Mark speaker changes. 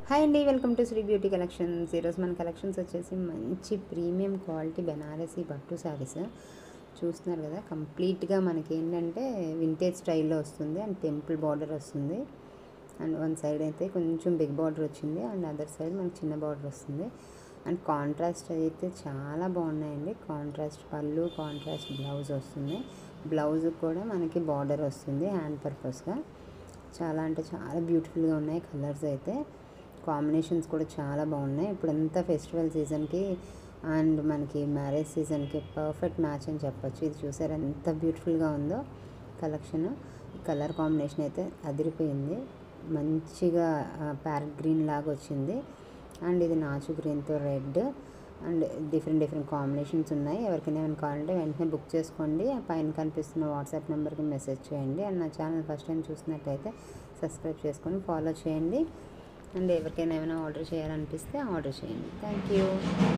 Speaker 1: Hi అండి, welcome to Sri beauty collections. ఈరోజు మన కలెక్షన్స్ వచ్చేసి మంచి ప్రీమియం క్వాలిటీ బెనారసీ పట్టు శారీస్ చూస్తున్నారు కదా. కంప్లీట్గా మనకి ఏంటంటే వింటేజ్ స్టైల్లో వస్తుంది అండ్ టెంపుల్ బార్డర్ వస్తుంది. అండ్ వన్ సైడ్ అయితే కొంచెం బిగ్ బార్డర్ వచ్చింది అండ్ అదర్ సైడ్ మనకి చిన్న బార్డర్ వస్తుంది. అండ్ కాంట్రాస్ట్ అయితే చాలా బాగున్నాయండి. కాంట్రాస్ట్ పళ్ళు, కాంట్రాస్ట్ బ్లౌజ్ వస్తుంది. బ్లౌజ్ కూడా మనకి బార్డర్ వస్తుంది హ్యాండ్ పర్పస్గా. చాలా అంటే చాలా బ్యూటిఫుల్గా ఉన్నాయి. కలర్స్ అయితే కాంబినేషన్స్ కూడా చాలా బాగున్నాయి. ఇప్పుడంతా ఫెస్టివల్ సీజన్కి అండ్ మనకి మ్యారేజ్ సీజన్కి పర్ఫెక్ట్ మ్యాచ్ అని చెప్పొచ్చు. ఇది చూసారు ఎంత బ్యూటిఫుల్గా ఉందో కలెక్షన్. కలర్ కాంబినేషన్ అయితే అదిరిపోయింది. మంచిగా ప్యారెట్ గ్రీన్ లాగా వచ్చింది అండ్ ఇది నాచు గ్రీన్తో రెడ్ అండ్ డిఫరెంట్ కాంబినేషన్స్ ఉన్నాయి. ఎవరికైనా ఏమైనా కావాలంటే వెంటనే బుక్ చేసుకోండి. పైన కనిపిస్తున్న వాట్సాప్ నెంబర్కి మెసేజ్ చేయండి. అండ్ నా ఛానల్ ఫస్ట్ టైం చూసినట్టయితే సబ్స్క్రైబ్ చేసుకొని ఫాలో చేయండి. అండ్ ఎవరికైనా ఏమైనా ఆర్డర్ చేయాలనిపిస్తే ఆర్డర్ చేయండి. Thank you.